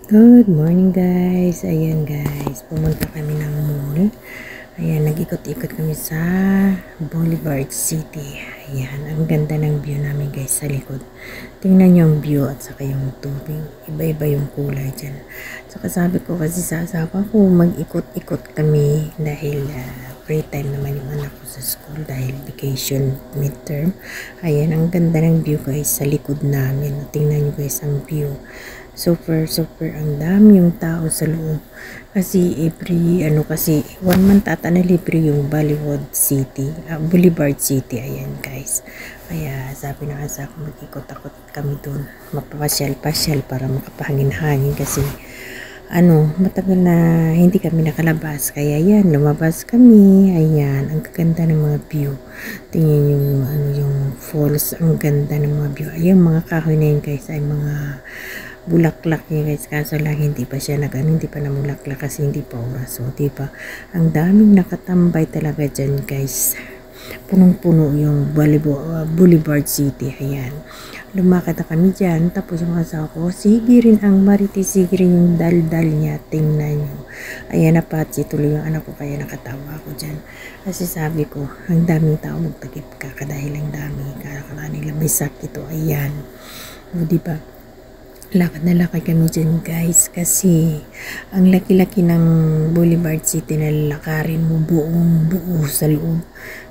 Good morning guys. Ayan guys, pumunta kami ng mall. Ayan, nag-ikot-ikot kami sa Boulevard City. Ayan, ang ganda ng view namin guys sa likod. Tingnan nyo yung view at saka yung tubig. Iba-iba yung kulay dyan. Saka sabi ko kasi sa asawa ko, mag-ikot-ikot kami dahil free time naman yung anak ko sa school dahil vacation midterm. Ayan, ang ganda ng view guys sa likod namin. Tingnan nyo guys ang view. Super ang dami yung tao sa loob. Kasi kasi 1 month ata na libre yung Boulevard City. Ayan guys. Kaya sabi na asa ko mag-ikot-akot kami dun. Mapapasyal-pasyal para makapahangin-hangin kasi matagal na hindi kami nakalabas. Kaya yan, lumabas kami. Ayan, ang ganda ng mga view. Tingnan yung falls, ang ganda ng mga view. Ayan, mga kahoy na yun guys ay mga bulaklak niya guys, kaso lang hindi pa siya hindi pa namulaklak kasi hindi pa oras. So diba, ang daming nakatambay talaga dyan guys, punong-puno yung Boulevard City. Ayan, lumakad na kami dyan, tapos yung asawa ko, sige rin ang marites, sige rin yung daldal niya, tingnan nyo. Ayan, napatsi tuloy yung anak ko, kaya nakatawa ako dyan kasi sabi ko, ang daming tao magtakip ka dahil ang dami kakala nila may sakit. Ayan, o diba, lakad na lakad kami dyan guys kasi ang laki-laki ng Boulevard City na lalakarin mo buong buo sa loob.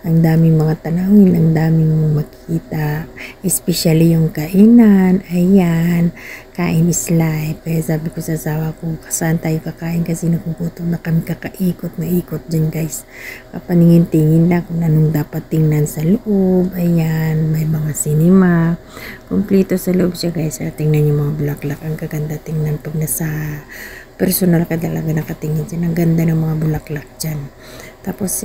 Ang daming mga tanawin, ang daming makikita, especially yung kainan. Ayan, kain is life. Kaya sabi ko sa asawa ko, saan tayo kakain kasi nagugutom na kami, kakaikot na ikot dyan guys. Kapaningin-tingin na kung anong dapat tingnan sa loob. Ayan, may mga cinema. Kompleto sa loob siya guys. Tingnan yung mga bulaklak. Ang kaganda tingnan pag nasa personal ka talaga nakatingin dyan. Ang ganda ng mga bulaklak dyan. Tapos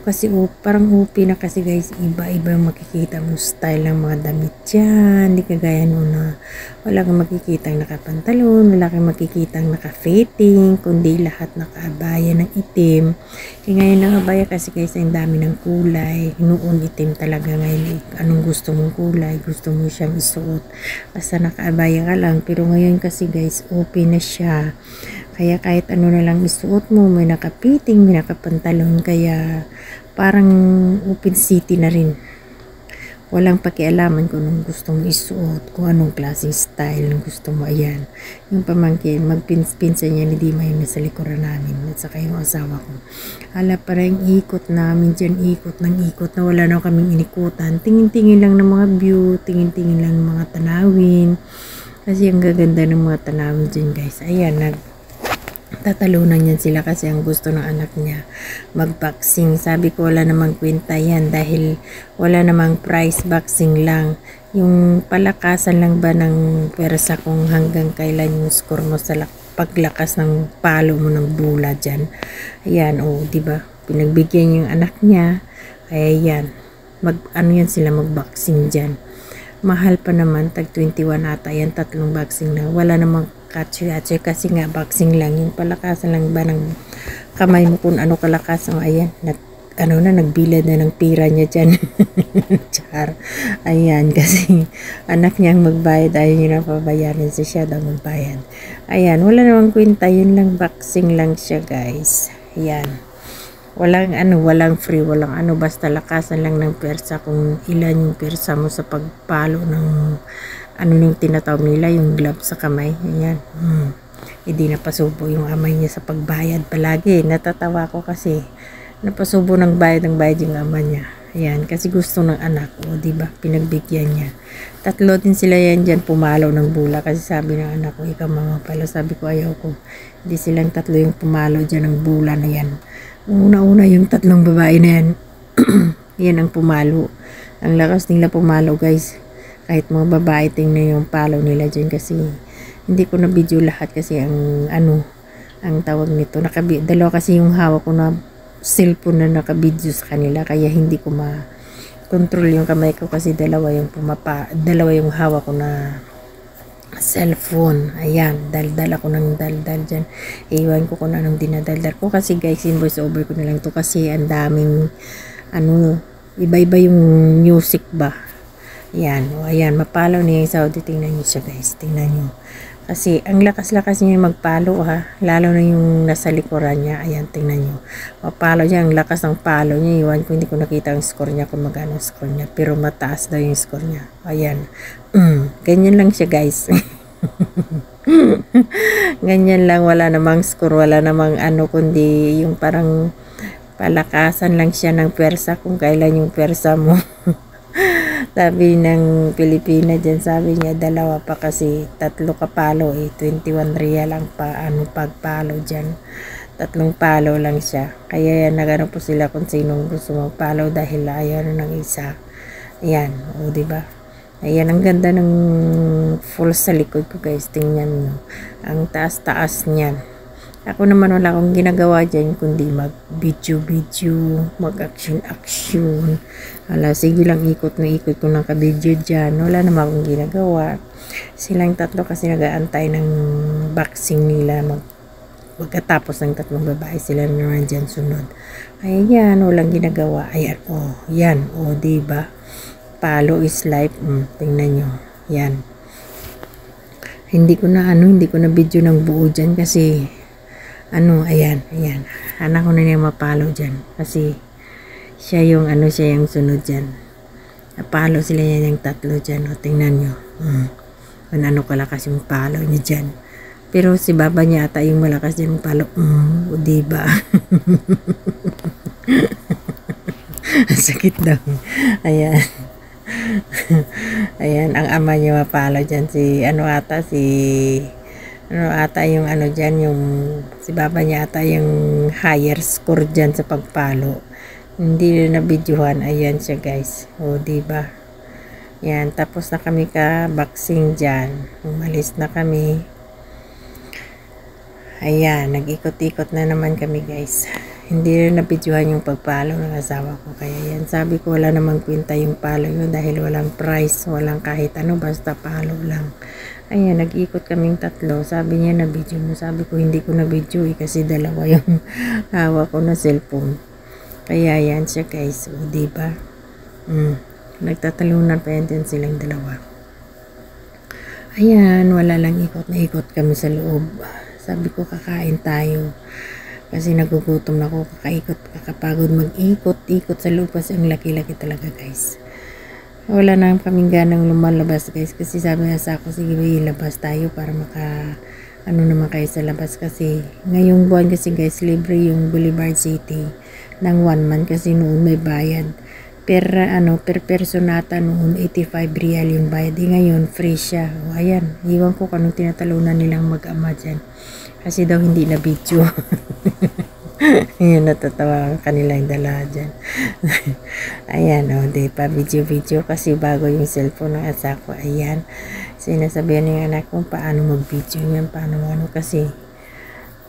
kasi parang OP na kasi guys, iba-iba yung makikita mo style ng mga damit dyan. Hindi kagaya noon na wala kang makikitang nakapantalon, wala kang makikitang naka-fitting, kundi lahat nakaabaya ng itim. Kaya ngayon nakabaya kasi guys, ang dami ng kulay. Noon itim talaga, ngayon anong gusto mong kulay, gusto mo siyang isuot. Basta nakaabaya ka lang, pero ngayon kasi guys, OP na siya. Kaya kahit ano na lang isuot mo, may nakapiting, may nakapantalon, kaya parang open city na rin. Walang pakialaman kung anong gusto mo isuot, kung anong klaseng style ng gusto mo. Ayan, yung pamangkin, magpinsan niya, hindi may nasa likuran namin, at saka yung asawa ko. Hala, parang ikot namin dyan, ikot na wala na kaming inikutan. Tingin-tingin lang ng mga view, tingin-tingin lang ng mga tanawin. Kasi ang gaganda ng mga tanawin dyan guys. Ayan, tatalunan yan sila kasi ang gusto ng anak niya mag-boxing. Sabi ko wala namang kwenta yan dahil wala namang prize, boxing lang. Yung palakasan lang ba ng pwersa kung hanggang kailan yung score mo sa paglakas ng palo mo ng bula dyan. Ayan, diba? Pinagbigyan yung anak niya. Kaya yan, yan sila mag-boxing dyan. Mahal pa naman, tag 21 ata yan, 3 boxing na. Wala namang katsi-katsi kasi nga boxing lang. Yung palakasan lang ba ng kamay mo kung ano kalakas. Ayan, nagbilad na ng pira niya dyan. Char. Ayan, kasi anak niyang magbayad, ayaw niya na pabayaran siya daw magbayad. Ayan, wala namang kwenta, yun lang, boxing lang siya guys. Ayan. Walang free, basta lakasan lang ng persa kung ilan yung persa mo sa pagpalo ng yung tinatawag nila, yung glove sa kamay. Ayan. Hindi napasubo yung amay niya sa pagbayad palagi. Natatawa ko kasi napasubo ng bayad yung ama niya. Ayan, kasi gusto ng anak ko, diba? Pinagbigyan niya. 3 din sila yan dyan pumalo ng bula kasi sabi ng anak ko, ikaw mama pala. Sabi ko ayaw ko. Hindi silang 3 yung pumalo dyan ng bula na yan. Una-una yung 3 babae na yan. Yan ang pumalo. Ang lakas nila pumalo guys. Kahit mga babae, tingnan yung palo nila dyan kasi hindi ko na video lahat kasi ang tawag nito. Dalawa kasi yung hawak ko na cellphone na naka-video sa kanila kaya hindi ko ma-control yung kamay ko kasi dalawa yung hawak ko na cellphone. Ayan, daldal ako ng daldal dyan. Iwan ko kung anong dinadaldal ko kasi guys, invoice over ko na lang to kasi ang daming iba-iba yung music ba. Ayan, ayan, mapalaw niya yung Saudi. Tingnan nyo siya guys, tingnan nyo. Kasi ang lakas-lakas niya magpalo ha. Lalo na yung nasa likuran niya. Ayan, tingnan nyo. Mapalo niya. Ang lakas ng palo niya. Iwan ko, hindi ko nakita ang score niya kung magkano score niya. Pero mataas daw yung score niya. Ayan. Ganyan lang siya guys. Ganyan lang. Wala namang score. Wala namang ano kundi yung parang palakasan lang siya ng pwersa kung kailan yung pwersa mo. Sabi ng Pilipina dyan, sabi niya dalawa pa kasi tatlo ka palo 21 real lang pa pagpalo dyan. Tatlong palo lang siya. Kaya yan, nagano po sila kung sinong gusto magpalo dahil ayaw ng isa. Ayan, o diba? Ayan, ang ganda ng full sa likod ko guys. Tingnan nyo. Ang taas-taas niyan. Ako naman wala akong ginagawa dyan kundi mag-video, mag-action. Sige lang ikot na ikot ko ng ka-video dyan. Wala naman akong ginagawa. Silang tatlo kasi nag-aantay ng boxing nila. Pagkatapos ng tatlong babae sila naman dyan sunod. Ayan, walang ginagawa. Ayan, yan. Diba? Palo is life. Tingnan nyo. Yan. Hindi ko na video ng buo dyan kasi ayan. Anak ko na niya mapalo dyan. Kasi, siya yung sunod dyan. Napalo sila yan yung tatlo dyan. Tingnan nyo. Ano kalakas yung palo niya dyan. Pero si baba niya ata yung malakas dyan yung palo. Diba? Sakit daw. Ayan. Ayan, ang ama niya mapalo dyan. Yung dyan, yung si baba niya ata yung higher score dyan sa pagpalo. Hindi na videohan. Ayan siya guys. Diba? Yan, tapos na kami ka-boxing dyan. Umalis na kami. Ayan, nag-ikot-ikot na naman kami guys. Hindi na videohan yung pagpalo ng asawa ko. Kaya yan, sabi ko wala namang kwenta yung palo yun dahil walang price, walang kahit ano, basta palo lang. Ayan, nag-ikot kaming tatlo. Sabi niya na video mo. Sabi ko hindi ko na video kasi dalawa yung hawak ko na cellphone. Kaya yan siya guys. Diba? Nagtatalunan pa yan silang dalawa. Ayan, wala lang ikot na ikot kami sa loob. Sabi ko kakain tayo. Kasi nagugutom na ako. Kakapagod mag-ikot-ikot sa loob kasi ang laki-laki talaga guys. Wala na kaming ganang lumalabas guys kasi sabi nga sa ako sige ilabas tayo para naman kayo sa labas kasi ngayong buwan kasi guys libre yung Boulevard City ng 1 month kasi noon may bayad per personata noon 85 real yung bayad ngayon free siya. Ayan, iwan ko kung anong tinatalunan nilang mag-ama dyan kasi daw hindi na video. Ayan, natatawa ang kanilang dala dyan. Ayan, diba, video kasi bago yung cellphone ng asawa ko. Ayan, sinasabihan ng anak kung paano mag-video yan, paano kasi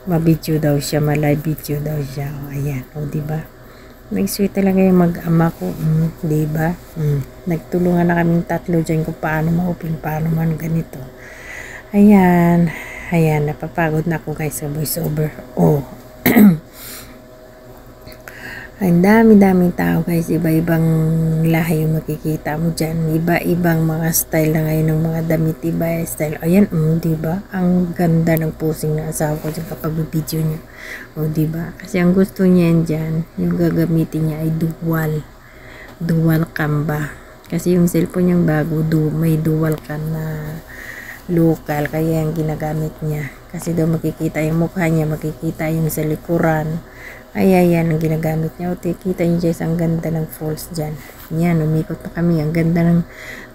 ma-video daw siya, ma-live video daw siya. Ayan, diba, nag-sweet talaga yung mag-ama ko. Diba, nagtulungan na kaming tatlo dyan kung paano ma-open, paano man ganito. Ayan, napapagod na ako guys sa voice over. Ang dami-daming tao guys, iba-ibang lahi yung makikita mo dyan, iba-ibang mga style na ngayon ng mga damit, iba style. Ayan, diba? Ang ganda ng posing na asawa ko dyan kapag video niya. Diba? Kasi ang gusto niya dyan, yung gagamitin niya ay dual cam ba? Kasi yung cellphone niyang bago, may dual cam na local, kaya yung ginagamit niya. Kasi daw makikita yung mukha niya, makikita yung sa likuran. Ayan ang ginagamit niya. Kita niyo guys, ang ganda ng falls dyan. Yan, umikot na kami. Ang ganda ng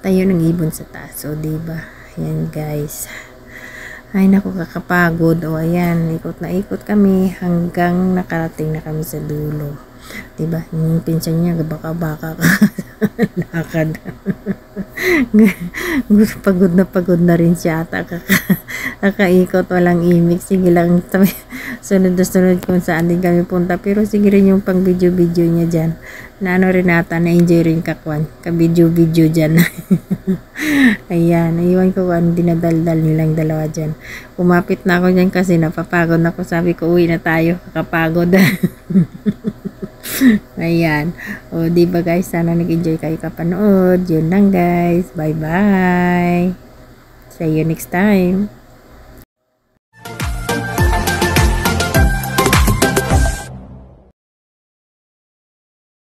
tayo ng ibon sa taas. Diba? Yan guys. Ay naku, kakapagod. Ayan, ikot na ikot kami hanggang nakarating na kami sa dulo. Diba? Yung pinsan niya, baka-baka lakad. Pagod na rin siya ata. Kakaikot, walang imik. Sige lang, sunod kung saan din kami punta. Pero sige rin yung pang video niya dyan. Rin ata, na-enjoy rin ka-video dyan. Ayan, naiwan ko kung ano dinadaldal nilang dalawa dyan. Kumapit na ako dyan kasi napapagod na ako. Sabi ko, uwi na tayo, kakapagod. Ayan. Diba guys, sana nag-enjoy kayo kapanood. Yun lang guys. Bye-bye. See you next time.